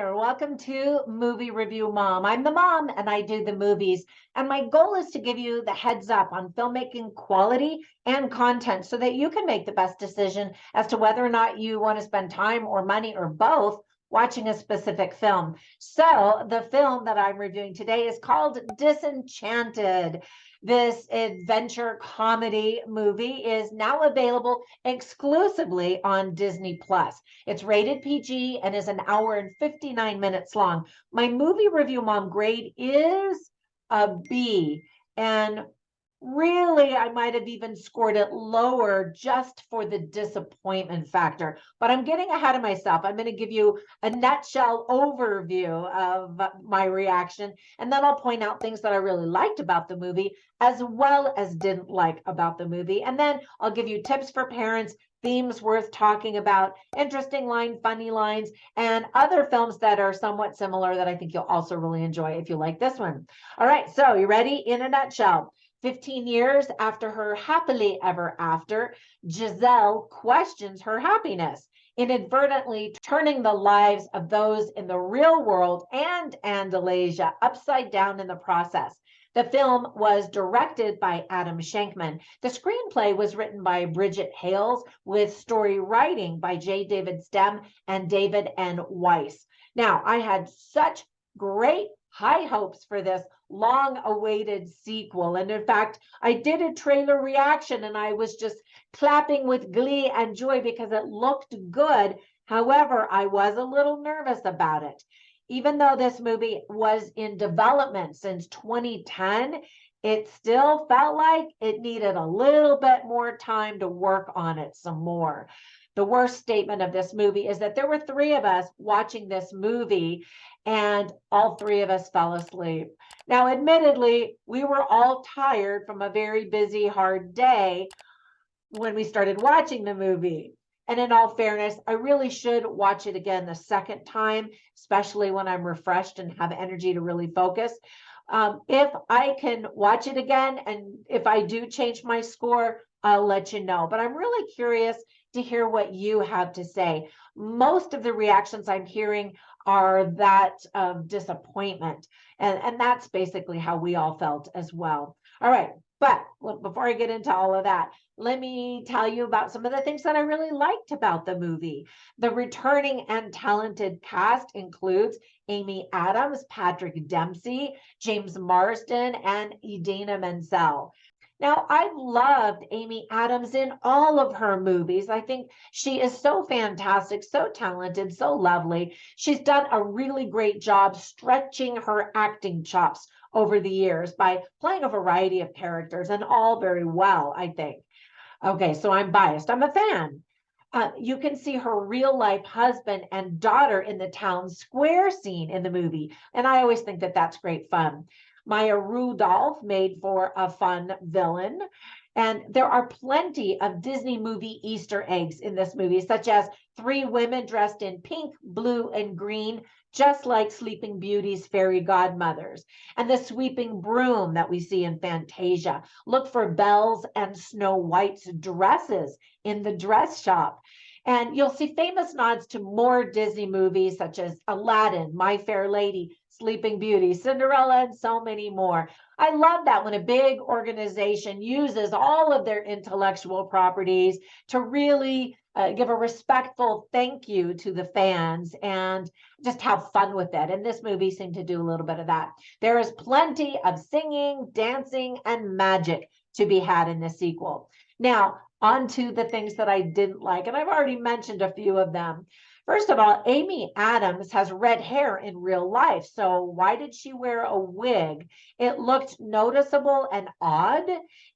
there. Welcome to Movie Review Mom. I'm the mom and I do the movies. And my goal is to give you the heads up on filmmaking quality and content so that you can make the best decision as to whether or not you want to spend time or money or both watching a specific film. So the film that I'm reviewing today is called Disenchanted. This adventure comedy movie is now available exclusively on Disney Plus. It's rated PG and is an hour and 59 minutes long. My movie review mom grade is a B. And really, I might have even scored it lower just for the disappointment factor. But I'm getting ahead of myself. I'm going to give you a nutshell overview of my reaction, and then I'll point out things that I really liked about the movie, as well as didn't like about the movie. And then I'll give you tips for parents, themes worth talking about, interesting line, funny lines, and other films that are somewhat similar that I think you'll also really enjoy if you like this one. All right, so you ready? In a nutshell. 15 years after her happily ever after, Giselle questions her happiness, inadvertently turning the lives of those in the real world and Andalasia upside down in the process. The film was directed by Adam Shankman. The screenplay was written by Bridget Hales with story writing by J. David Stem and David N. Weiss. Now, I had such great high hopes for this long-awaited sequel. And in fact, I did a trailer reaction and I was just clapping with glee and joy because it looked good. However, I was a little nervous about it. Even though this movie was in development since 2010, it still felt like it needed a little bit more time to work on it some more. The worst statement of this movie is that there were three of us watching this movie and all three of us fell asleep. Now, admittedly, we were all tired from a very busy, hard day when we started watching the movie. And in all fairness, I really should watch it again the second time, especially when I'm refreshed and have energy to really focus. If I can watch it again, and if I do change my score, I'll let you know. But I'm really curious to hear what you have to say. Most of the reactions I'm hearing are that of disappointment. And that's basically how we all felt as well. All right. But before I get into all of that, let me tell you about some of the things that I really liked about the movie. The returning and talented cast includes Amy Adams, Patrick Dempsey, James Marsden, and Idina Menzel. Now, I loved Amy Adams in all of her movies. I think she is so fantastic, so talented, so lovely. She's done a really great job stretching her acting chops over the years by playing a variety of characters, and all very well, I think. Okay, so I'm biased. I'm a fan. You can see her real life husband and daughter in the town square scene in the movie. And I always think that that's great fun. Maya Rudolph made for a fun villain. And there are plenty of Disney movie Easter eggs in this movie, such as three women dressed in pink, blue, and green, just like Sleeping Beauty's fairy godmothers, and the sweeping broom that we see in Fantasia. Look for Belle's and Snow White's dresses in the dress shop. And you'll see famous nods to more Disney movies such as Aladdin, My Fair Lady, Sleeping Beauty, Cinderella, and so many more. I love that when a big organization uses all of their intellectual properties to really give a respectful thank you to the fans and just have fun with it. And this movie seemed to do a little bit of that. There is plenty of singing, dancing, and magic to be had in this sequel. Now, on to the things that I didn't like, and I've already mentioned a few of them. First of all, Amy Adams has red hair in real life, so why did she wear a wig? It looked noticeable and odd,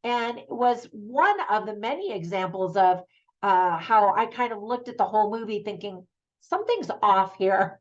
and it was one of the many examples of how I kind of looked at the whole movie thinking, something's off here.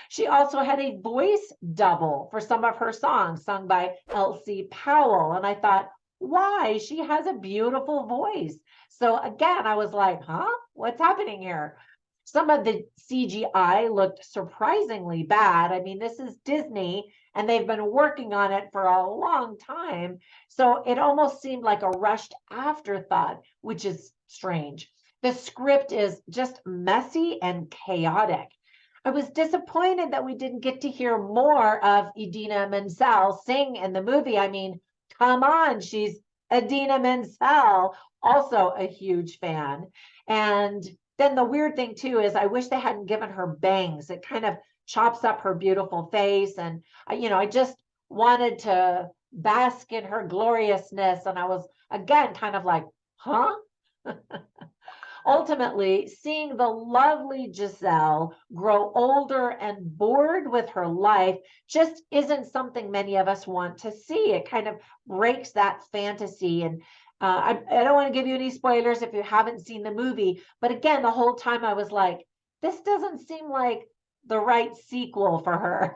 She also had a voice double for some of her songs sung by Elsie Powell, and I thought, why? She has a beautiful voice. So again, I was like, huh? What's happening here? Some of the CGI looked surprisingly bad. I mean, this is Disney, and they've been working on it for a long time. So it almost seemed like a rushed afterthought, which is strange. The script is just messy and chaotic. I was disappointed that we didn't get to hear more of Idina Menzel sing in the movie. I mean, come on, she's Idina Menzel, also a huge fan. And then the weird thing too is I wish they hadn't given her bangs. It kind of chops up her beautiful face. And I just wanted to bask in her gloriousness. And I was again kind of like, huh? Ultimately, seeing the lovely Giselle grow older and bored with her life just isn't something many of us want to see. It kind of breaks that fantasy. And I don't want to give you any spoilers if you haven't seen the movie. But again, the whole time I was like, this doesn't seem like the right sequel for her.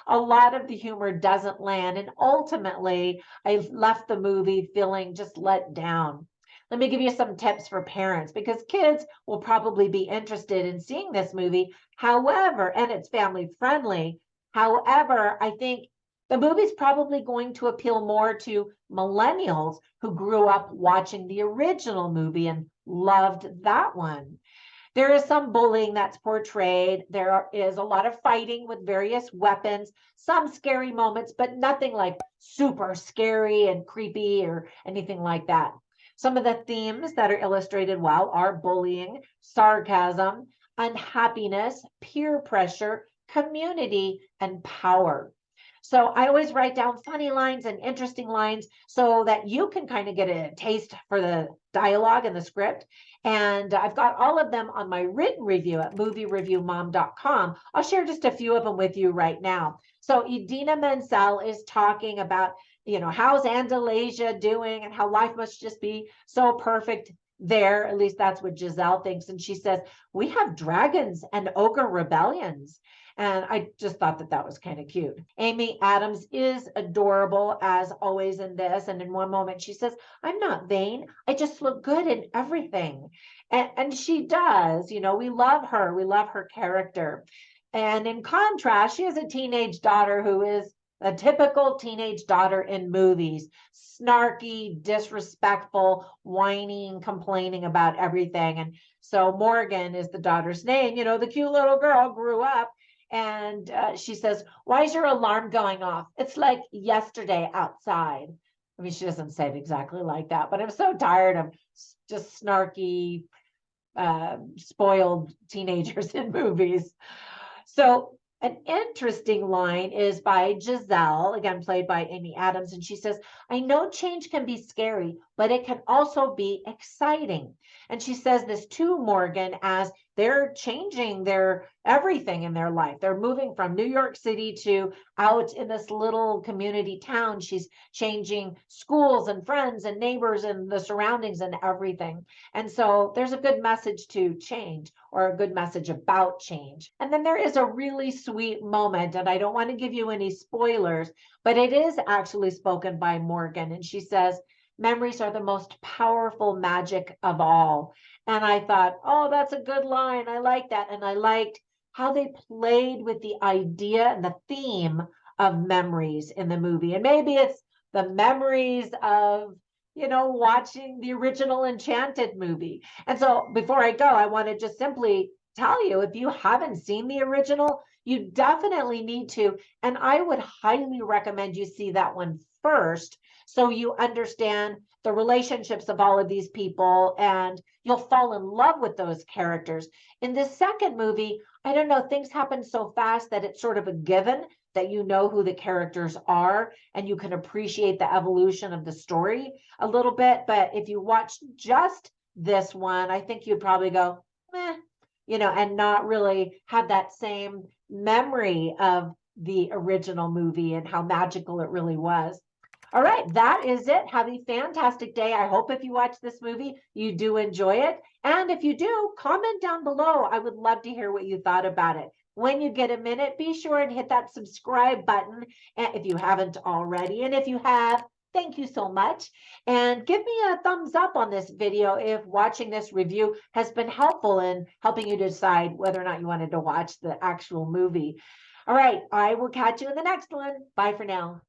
A lot of the humor doesn't land. And ultimately, I left the movie feeling just let down. Let me give you some tips for parents because kids will probably be interested in seeing this movie. However, and it's family friendly. However, I think the movie's probably going to appeal more to millennials who grew up watching the original movie and loved that one. There is some bullying that's portrayed. There is a lot of fighting with various weapons, some scary moments, but nothing like super scary and creepy or anything like that. Some of the themes that are illustrated well are bullying, sarcasm, unhappiness, peer pressure, community, and power. So I always write down funny lines and interesting lines so that you can kind of get a taste for the dialogue and the script. And I've got all of them on my written review at moviereviewmom.com. I'll share just a few of them with you right now. So Idina Menzel is talking about how's Andalasia doing and how life must just be so perfect there. At least that's what Giselle thinks. And she says, we have dragons and ogre rebellions. And I just thought that was kind of cute. Amy Adams is adorable as always in this. And in one moment she says, I'm not vain. I just look good in everything. And she does, we love her. We love her character. And in contrast, she has a teenage daughter who is a typical teenage daughter in movies, snarky, disrespectful, whining, complaining about everything. And so Morgan is the daughter's name. The cute little girl grew up and she says, why is your alarm going off? It's like yesterday outside. I mean, she doesn't say it exactly like that, but I'm so tired of just snarky, spoiled teenagers in movies. So an interesting line is by Giselle, again, played by Amy Adams. And she says, I know change can be scary, but it can also be exciting. And she says this to Morgan as they're changing their everything in their life. They're moving from New York City to out in this little community town. She's changing schools and friends and neighbors and the surroundings and everything. And so there's a good message to change or a good message about change. And then there is a really sweet moment, and I don't want to give you any spoilers, but it is actually spoken by Morgan. And she says, memories are the most powerful magic of all. And I thought, oh, that's a good line. I like that. And I liked how they played with the idea and the theme of memories in the movie. And maybe it's the memories of, watching the original Enchanted movie. And so before I go, I want to just simply tell you, if you haven't seen the original, you definitely need to. And I would highly recommend you see that one first so you understand the relationships of all of these people and you'll fall in love with those characters. In this second movie, I don't know, things happen so fast that it's sort of a given that you know who the characters are and you can appreciate the evolution of the story a little bit. But if you watch just this one, I think you'd probably go, meh, and not really have that same memory of the original movie and how magical it really was. All right, that is it. Have a fantastic day. I hope if you watch this movie, you do enjoy it. And if you do, comment down below. I would love to hear what you thought about it. When you get a minute, be sure and hit that subscribe button if you haven't already. And if you have, thank you so much. And give me a thumbs up on this video if watching this review has been helpful in helping you decide whether or not you wanted to watch the actual movie. All right, I will catch you in the next one. Bye for now.